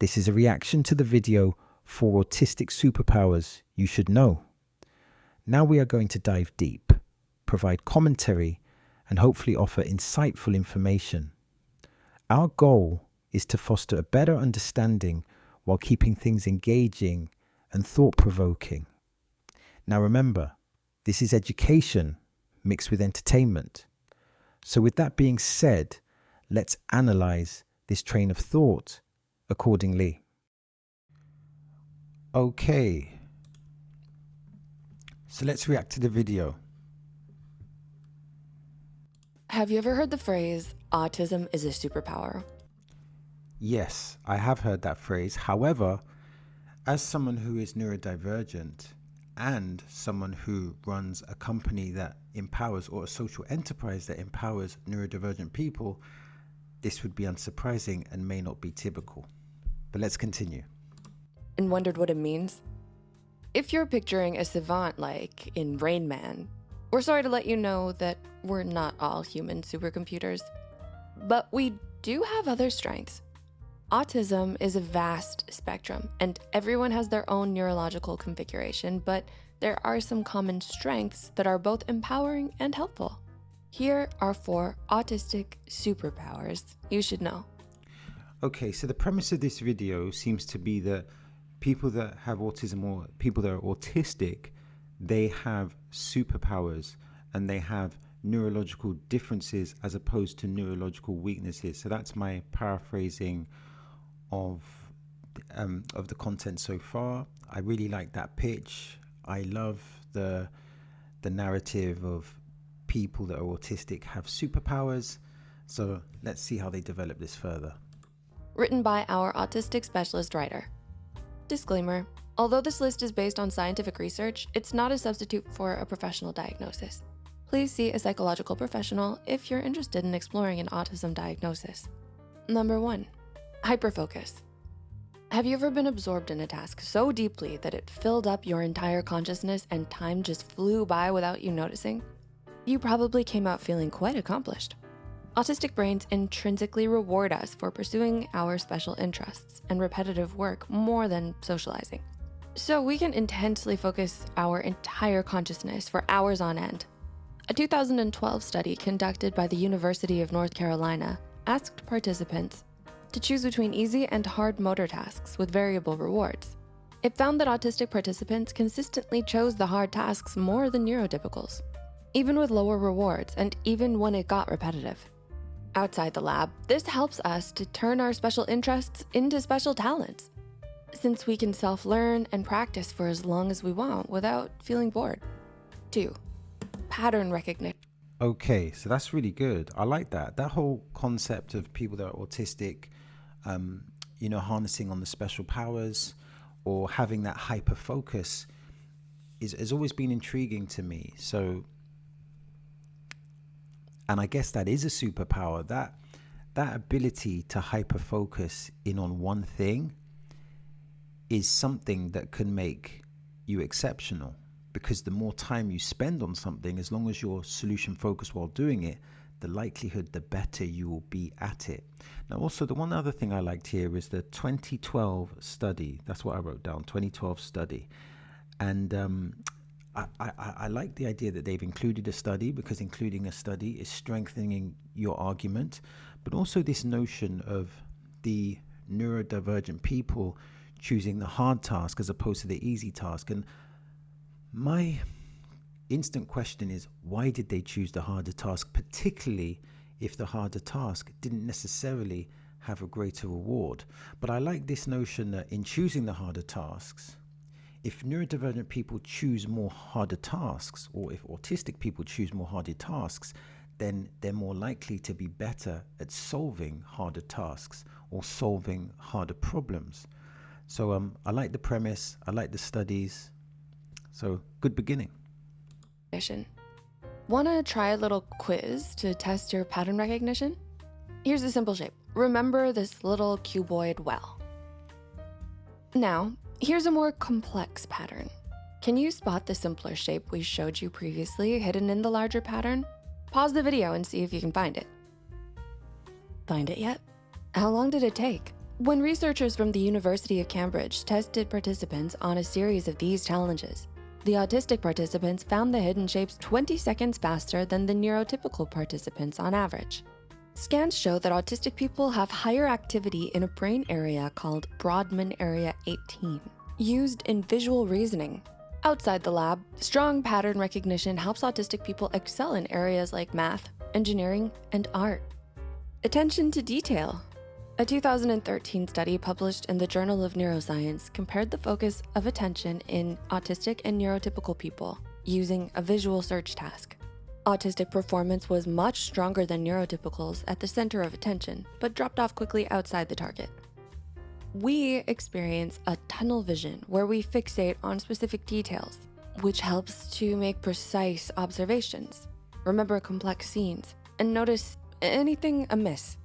This is a reaction to the video for Autistic Superpowers You Should Know. Now we are going to dive deep, provide commentary, and hopefully offer insightful information. Our goal is to foster a better understanding while keeping things engaging and thought-provoking. Now remember, this is education mixed with entertainment. So with that being said, let's analyze this train of thought accordingly. Okay, so let's react to the video. Have you ever heard the phrase, autism is a superpower? Yes, I have heard that phrase. However, as someone who is neurodivergent and someone who runs a company that empowers, or a social enterprise that empowers neurodivergent people, this would be unsurprising and may not be typical. But let's continue. And wondered what it means? If you're picturing a savant like in Rain Man, we're sorry to let you know that we're not all human supercomputers. But we do have other strengths. Autism is a vast spectrum, and everyone has their own neurological configuration, but there are some common strengths that are both empowering and helpful. Here are 4 autistic superpowers you should know. Okay, so the premise of this video seems to be that people that have autism or people that are autistic, they have superpowers and they have neurological differences as opposed to neurological weaknesses. So that's my paraphrasing of the content so far. I really like that pitch. I love the narrative of people that are autistic have superpowers. So let's see how they develop this further. Written by our autistic specialist writer. Disclaimer, although this list is based on scientific research, it's not a substitute for a professional diagnosis. Please see a psychological professional if you're interested in exploring an autism diagnosis. Number 1, hyperfocus. Have you ever been absorbed in a task so deeply that it filled up your entire consciousness and time just flew by without you noticing? You probably came out feeling quite accomplished. Autistic brains intrinsically reward us for pursuing our special interests and repetitive work more than socializing. So we can intensely focus our entire consciousness for hours on end. A 2012 study conducted by the University of North Carolina asked participants to choose between easy and hard motor tasks with variable rewards. It found that autistic participants consistently chose the hard tasks more than neurotypicals, even with lower rewards and even when it got repetitive. Outside the lab, this helps us to turn our special interests into special talents, since we can self-learn and practice for as long as we want without feeling bored. 2, pattern recognition. Okay, so that's really good. I like that. That whole concept of people that are autistic, harnessing on the special powers or having that hyper focus has always been intriguing to me. So, and I guess that is a superpower, that ability to hyper focus in on one thing is something that can make you exceptional, because the more time you spend on something, as long as you're solution focused while doing it, the likelihood the better you will be at it. Now also, the one other thing I liked here is the 2012 study. That's what I wrote down, 2012 study. And I like the idea that they've included a study, because including a study is strengthening your argument, but also this notion of the neurodivergent people choosing the hard task as opposed to the easy task. And my instant question is, why did they choose the harder task, particularly if the harder task didn't necessarily have a greater reward? But I like this notion that in choosing the harder tasks, if neurodivergent people choose more harder tasks, or if autistic people choose more harder tasks, then they're more likely to be better at solving harder tasks or solving harder problems. So I like the premise, I like the studies. So good beginning. Want to try a little quiz to test your pattern recognition? Here's a simple shape. Remember this little cuboid well. Now, here's a more complex pattern. Can you spot the simpler shape we showed you previously hidden in the larger pattern? Pause the video and see if you can find it. Find it yet? How long did it take? When researchers from the University of Cambridge tested participants on a series of these challenges, the autistic participants found the hidden shapes 20 seconds faster than the neurotypical participants on average. Scans show that autistic people have higher activity in a brain area called Brodmann Area 18, used in visual reasoning. Outside the lab, strong pattern recognition helps autistic people excel in areas like math, engineering, and art. Attention to detail. A 2013 study published in the Journal of Neuroscience compared the focus of attention in autistic and neurotypical people using a visual search task. Autistic performance was much stronger than neurotypicals at the center of attention, but dropped off quickly outside the target. We experience a tunnel vision where we fixate on specific details, which helps to make precise observations, remember complex scenes, and notice anything amiss.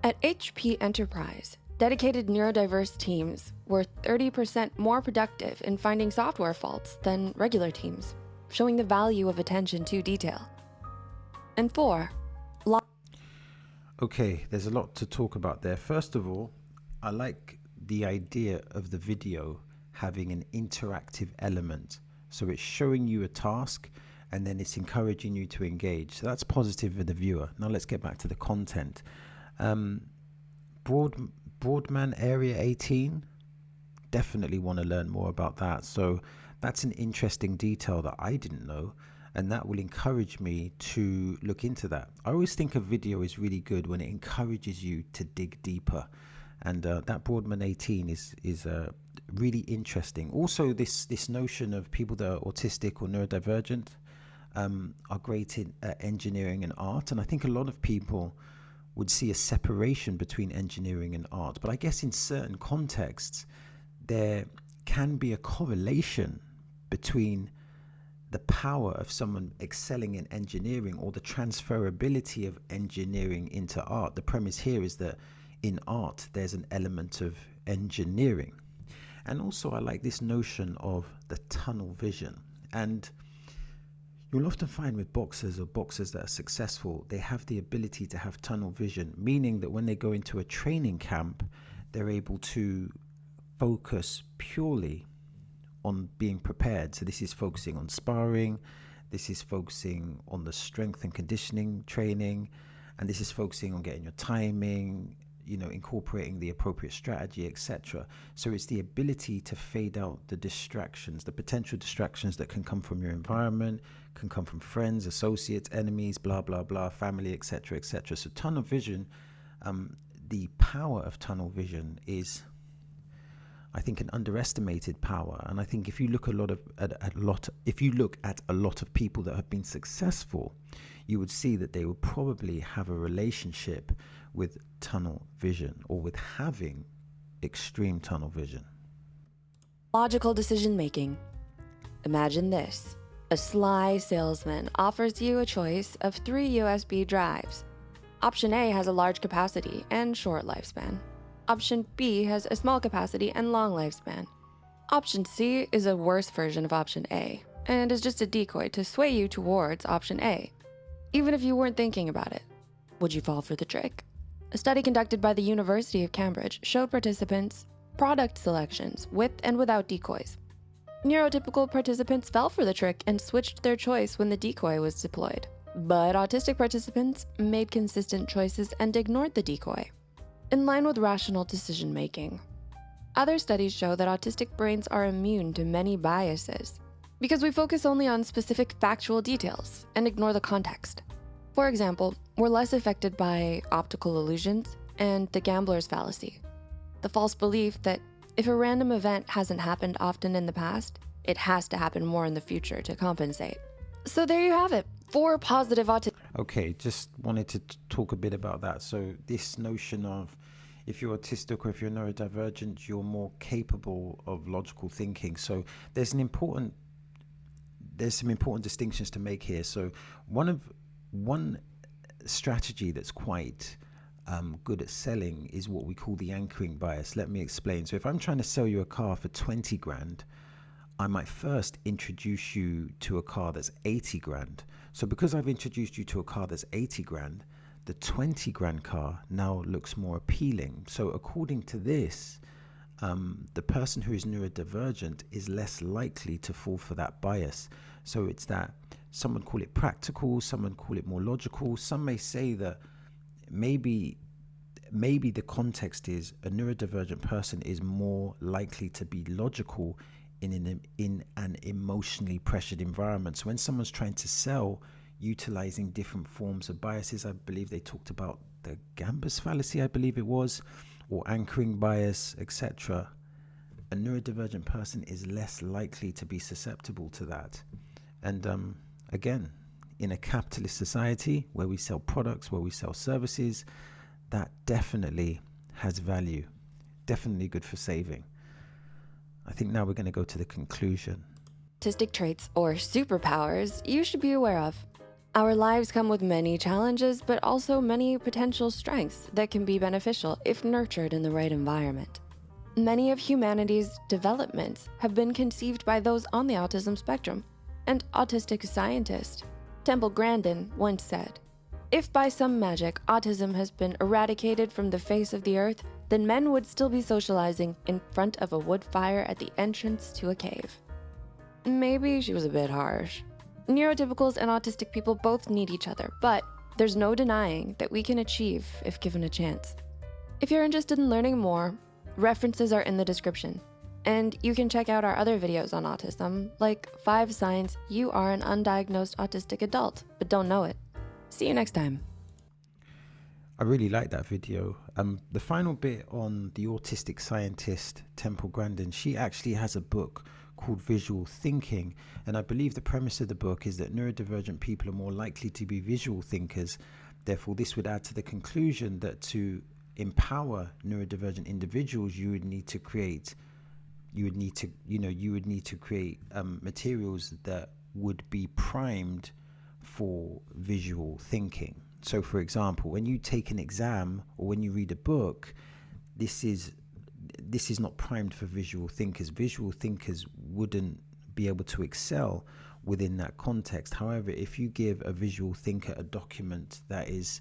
At HP Enterprise, dedicated neurodiverse teams were 30% more productive in finding software faults than regular teams, showing the value of attention to detail. And 4. Okay, there's a lot to talk about there. First of all, I like the idea of the video having an interactive element. So it's showing you a task and then it's encouraging you to engage. So that's positive for the viewer. Now let's get back to the content. Brodmann Area 18, definitely want to learn more about that. So that's an interesting detail that I didn't know, and that will encourage me to look into that. I always think a video is really good when it encourages you to dig deeper, and that Brodmann 18 is really interesting. Also, this notion of people that are autistic or neurodivergent are great in engineering and art, and I think a lot of people would see a separation between engineering and art, but I guess in certain contexts there can be a correlation between the power of someone excelling in engineering or the transferability of engineering into art. The premise here is that in art there's an element of engineering. And also I like this notion of the tunnel vision, and you'll often find with boxers or boxers that are successful, they have the ability to have tunnel vision, meaning that when they go into a training camp, they're able to focus purely on being prepared. So this is focusing on sparring, this is focusing on the strength and conditioning training, and this is focusing on getting your timing, incorporating the appropriate strategy, etc. So it's the ability to fade out the distractions, the potential distractions that can come from your environment, can come from friends, associates, enemies, blah, blah, blah, family, etc., etc. So tunnel vision, the power of tunnel vision is, I think, an underestimated power. And I think if you look if you look at a lot of people that have been successful, you would see that they will probably have a relationship with tunnel vision, or with having extreme tunnel vision. Logical decision making. Imagine this. A sly salesman offers you a choice of 3 USB drives. Option A has a large capacity and short lifespan. Option B has a small capacity and long lifespan. Option C is a worse version of option A and is just a decoy to sway you towards option A, even if you weren't thinking about it. Would you fall for the trick? A study conducted by the University of Cambridge showed participants product selections with and without decoys. Neurotypical participants fell for the trick and switched their choice when the decoy was deployed. But autistic participants made consistent choices and ignored the decoy, in line with rational decision making. Other studies show that autistic brains are immune to many biases because we focus only on specific factual details and ignore the context. For example, we're less affected by optical illusions and the gambler's fallacy, the false belief that if a random event hasn't happened often in the past, it has to happen more in the future to compensate. So there you have it, 4 positive autistic. Okay, just wanted to talk a bit about that. So this notion of if you're autistic or if you're neurodivergent, you're more capable of logical thinking. So there's some important distinctions to make here. So one strategy that's quite good at selling is what we call the anchoring bias. Let me explain. So if I'm trying to sell you a car for 20 grand, I might first introduce you to a car that's 80 grand. So because I've introduced you to a car that's 80 grand, the 20 grand car now looks more appealing. So according to this, the person who is neurodivergent is less likely to fall for that bias. So it's that some would call it practical, some would call it more logical. Some may say that maybe the context is a neurodivergent person is more likely to be logical in an emotionally pressured environment. So when someone's trying to sell utilizing different forms of biases, I believe they talked about the Gambus fallacy, I believe it was, or anchoring bias, etc. A neurodivergent person is less likely to be susceptible to that. And again, in a capitalist society where we sell products, where we sell services, that definitely has value, definitely good for saving. I think now we're going to go to the conclusion. Autistic traits, or superpowers, you should be aware of. Our lives come with many challenges, but also many potential strengths that can be beneficial if nurtured in the right environment. Many of humanity's developments have been conceived by those on the autism spectrum, and autistic scientist Temple Grandin once said, "If by some magic autism has been eradicated from the face of the earth, then men would still be socializing in front of a wood fire at the entrance to a cave." Maybe she was a bit harsh. Neurotypicals and autistic people both need each other, but there's no denying that we can achieve if given a chance. If you're interested in learning more, references are in the description. And you can check out our other videos on autism, like 5 signs you are an undiagnosed autistic adult, but don't know it. See you next time. I really like that video. The final bit on the autistic scientist Temple Grandin, she actually has a book called Visual Thinking, and I believe the premise of the book is that neurodivergent people are more likely to be visual thinkers. Therefore, this would add to the conclusion that to empower neurodivergent individuals, you would need to create materials that would be primed for visual thinking. So for example, when you take an exam or when you read a book, this is not primed for visual thinkers. Visual thinkers wouldn't be able to excel within that context. However, if you give a visual thinker a document that has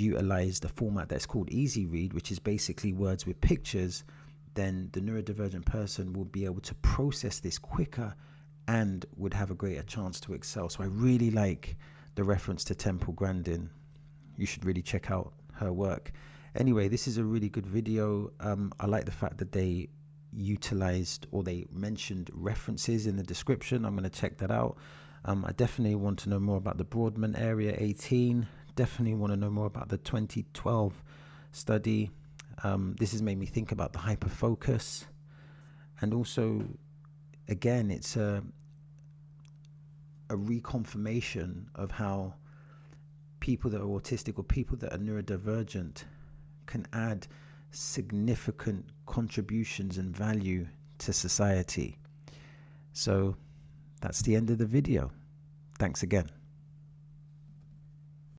utilized a format that's called easy read, which is basically words with pictures, then the neurodivergent person will be able to process this quicker and would have a greater chance to excel. So I really like the reference to Temple Grandin. You should really check out her work. Anyway, this is a really good video. I like the fact that they utilized or they mentioned references in the description. I'm going to check that out. I definitely want to know more about the Brodmann Area 18. Definitely want to know more about the 2012 study. This has made me think about the hyperfocus. And also, again, it's a reconfirmation of how people that are autistic or people that are neurodivergent can add significant contributions and value to society. So that's the end of the video. Thanks again.